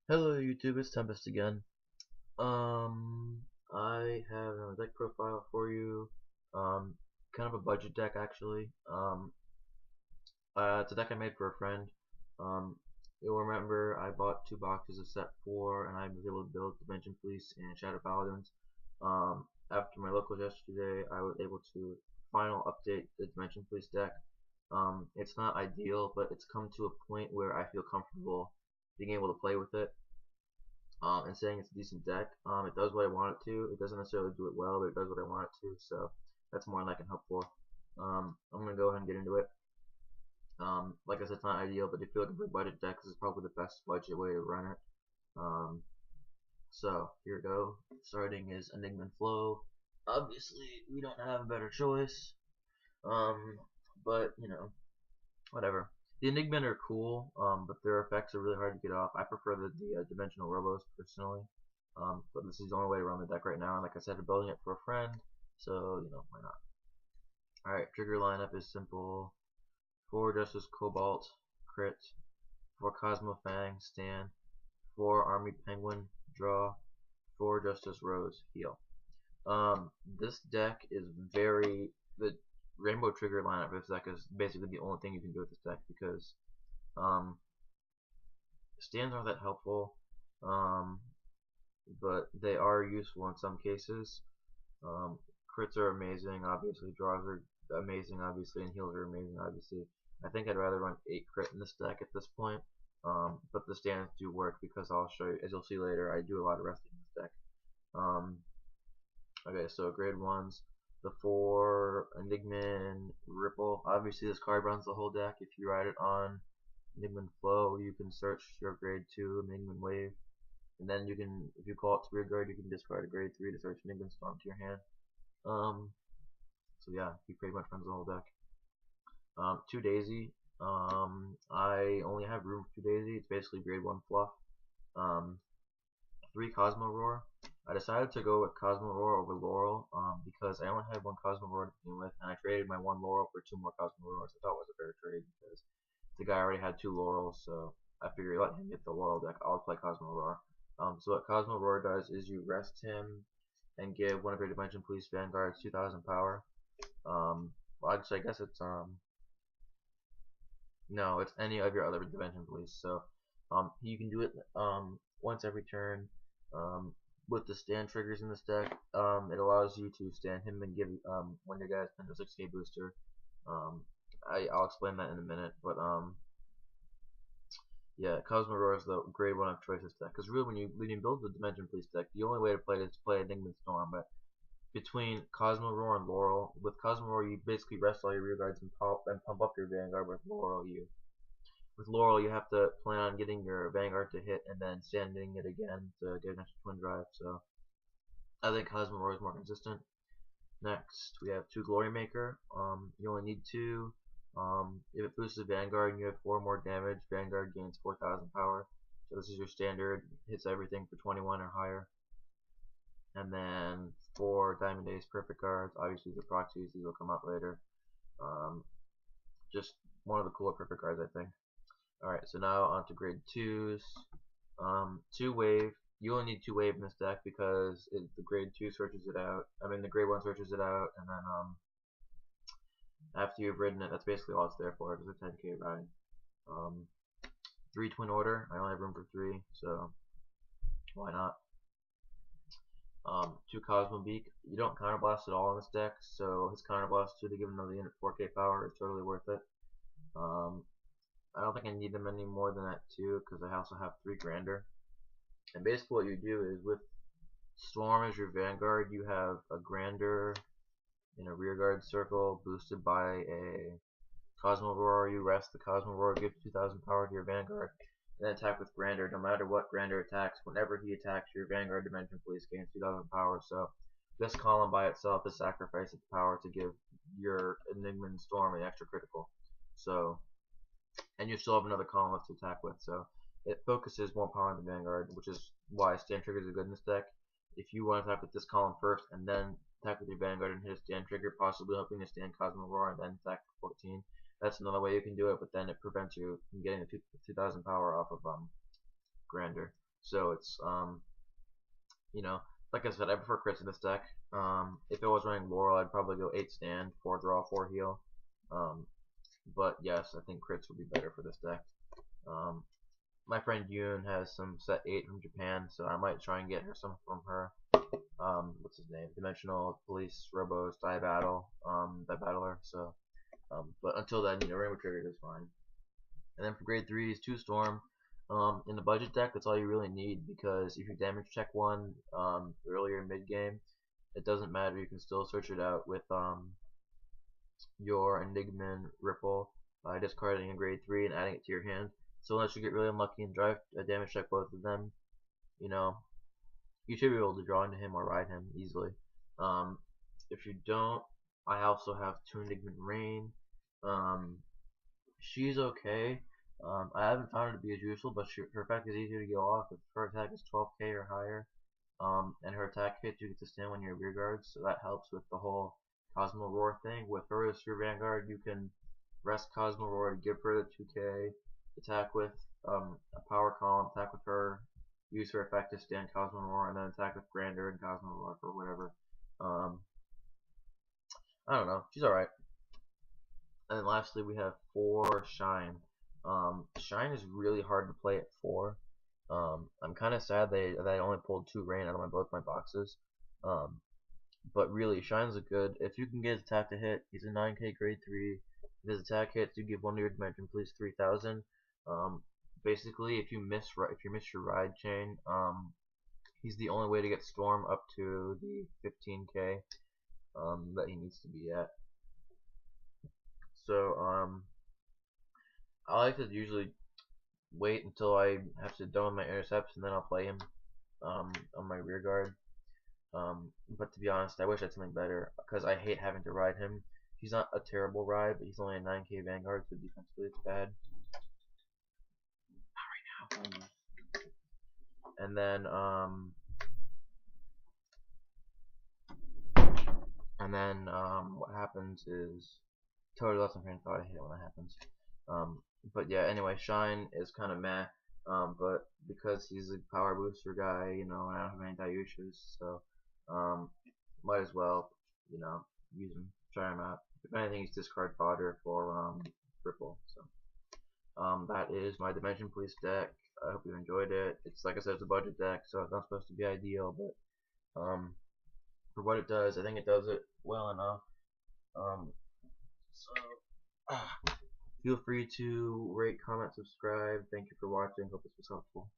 Hello YouTube, it's Tempest again. I have a deck profile for you. Um, Kind of a budget deck actually. It's a deck I made for a friend. Um, you'll remember I bought 2 boxes of set 4 and I was able to build Dimension Police and Shadow Paladins. After my locals yesterday, I was able to final update the Dimension Police deck. It's not ideal, but it's come to a point where I feel comfortable being able to play with it. And saying it's a decent deck. It does what I want it to. It doesn't necessarily do it well, but it does what I want it to. So that's more than I can hope for. I'm gonna go ahead and get into it. Like I said, it's not ideal, but if you're looking for a budget deck, this is probably the best budget way to run it. Um, so here we go. Starting is Enigma and Flow. Obviously, we don't have a better choice. Um, but you know, whatever. The Enigmen are cool, but their effects are really hard to get off. I prefer the Dimensional Robos personally, but this is the only way to run the deck right now. And like I said, I'm building it for a friend, so you know why not. All right, trigger lineup is simple: 4 Justice Cobalt, crit; 4 Cosmo Fang, stand; 4 Army Penguin, draw; 4 Justice Rose, heal. This deck is the Rainbow Trigger lineup for this deck is basically the only thing you can do with this deck because um, stands aren't that helpful, um, but they are useful in some cases. Um, Crits are amazing, obviously. Draws are amazing, obviously, and heals are amazing, obviously. I think I'd rather run 8 crit in this deck at this point, but the stands do work because I'll show you, as you'll see later, I do a lot of resting in this deck. Okay, so grade 1s, the 4 Enigman Ripple. Obviously, this card runs the whole deck. If you ride it on Enigman Flow, you can search your grade 2 Enigman Wave, and then you can, if you call it to rear guard, you can discard a grade 3 to search Enigman Storm to your hand. So yeah, he pretty much runs the whole deck. 2 Daisy. I only have room for 2 Daisy. It's basically grade 1 fluff. 3 Cosmo Roar. I decided to go with Cosmo Roar over Laurel because I only had 1 Cosmo Roar to begin with, and I traded my 1 Laurel for 2 more Cosmo Roars. I thought it was a fair trade because the guy already had 2 Laurels, so I figured let him get the Laurel deck. I'll play Cosmo Roar. So what Cosmo Roar does is you rest him and give one of your Dimension Police Vanguards 2,000 power. Well, actually, I guess it's no, it's any of your other Dimension Police. So you can do it once every turn. With the stand triggers in this deck, it allows you to stand him and give one of your guys a 6k booster. I'll explain that in a minute, but yeah, Cosmo Roar is the grade 1 of choice this deck. Because really, when you build the Dimension Police deck, the only way to play it is to play Enigma Storm. But between Cosmo Roar and Laurel, with Cosmo Roar, you basically rest all your rear guards and pump up your Vanguard. With Laurel, you have to plan on getting your Vanguard to hit and then standing it again to get an extra twin drive. So I think Cosmo Roar is more consistent. Next, we have 2 Glory Maker. You only need 2. If it boosts the Vanguard and you have 4 more damage, Vanguard gains 4,000 power. So this is your standard, hits everything for 21 or higher. And then 4 Diamond Ace Perfect cards. Obviously, the proxies, these will come up later. Just one of the cooler perfect cards, I think. Alright, so now on to grade 2s. 2 wave. You only need 2 wave in this deck because the grade 2 searches it out. I mean, the grade 1 searches it out, and then after you've ridden it, that's basically all it's there for. It's a 10k ride. 3 Twin Order. I only have room for 3, so why not? 2 Cosmo Beak. You don't counterblast at all in this deck, so his counterblast 2 to give him another unit 4k power is totally worth it. I don't think I need them any more than that too, because I also have 3 Grander. And basically what you do is with Storm as your Vanguard, you have a Grander in a rearguard circle boosted by a Cosmo Roar. You rest the Cosmo Roar, give 2,000 power to your Vanguard, and then attack with Grander. No matter what Grander attacks, whenever he attacks, your Vanguard Dimension Police gains 2,000 power. So this column by itself is sacrificing power to give your Enigma and Storm an extra critical. So, and you still have another column left to attack with. So it focuses more power on the Vanguard, which is why stand triggers are good in this deck. If you want to attack with this column first and then attack with your Vanguard and hit a stand trigger, possibly hoping to stand Cosmo Roar and then attack for 14. That's another way you can do it, but then it prevents you from getting the 2,000 power off of Grander. So it's you know, like I said, I prefer crits in this deck. If it was running Laurel, I'd probably go 8 stand, 4 draw, 4 heal. But yes, I think crits would be better for this deck. My friend Yoon has some set 8 from Japan, so I might try and get her some from her. What's his name? Dimensional Police Robos Die Battle, Die Battler. So, but until then, Rainbow Trigger is fine. And then for grade 3s, 2 Storm. In the budget deck, that's all you really need, because if you damage check one earlier in mid game, it doesn't matter. You can still search it out with your Enigman Ripple by discarding a grade 3 and adding it to your hand. So unless you get really unlucky and drive damage check both of them, you should be able to draw into him or ride him easily. If you don't, I also have 2 Enigman Rain. She's okay. I haven't found her to be as useful, but her effect is easier to go off if her attack is 12k or higher. And her attack hits you get to stand when you're rear guard, so that helps with the whole Cosmo Roar thing. With her as your Vanguard, you can rest Cosmo Roar, give her the 2k, attack with a power column, attack with her, use her effect to stand Cosmo Roar, and then attack with Grander and Cosmo Roar or whatever. I don't know, she's alright. And then lastly, we have 4 Shine. Shine is really hard to play at 4. I'm kind of sad that I only pulled 2 Rain out of both my boxes. But really, Shine's a good. If you can get his attack to hit, he's a 9k grade 3. If his attack hits, you give one of your Dimension Police 3,000. Basically, if you miss your ride chain, he's the only way to get Storm up to the 15k that he needs to be at. So I like to usually wait until I have to done my intercepts, and then I'll play him on my rear guard. But to be honest, I wish I had something better, because I hate having to ride him. He's not a terrible ride, but he's only a 9k Vanguard, so defensively it's bad. Not right now. And then what happens is totally lost my train of thought. I hate it when that happens. But yeah, anyway, Shine is kind of meh. But because he's a power booster guy, and I don't have any Dayushas, so might as well, use him, try him out. If anything, he's discard fodder for Ripple. So that is my Dimension Police deck. I hope you enjoyed it. It's like I said, it's a budget deck, so it's not supposed to be ideal, but for what it does, I think it does it well enough. Feel free to rate, comment, subscribe. Thank you for watching. Hope this was helpful.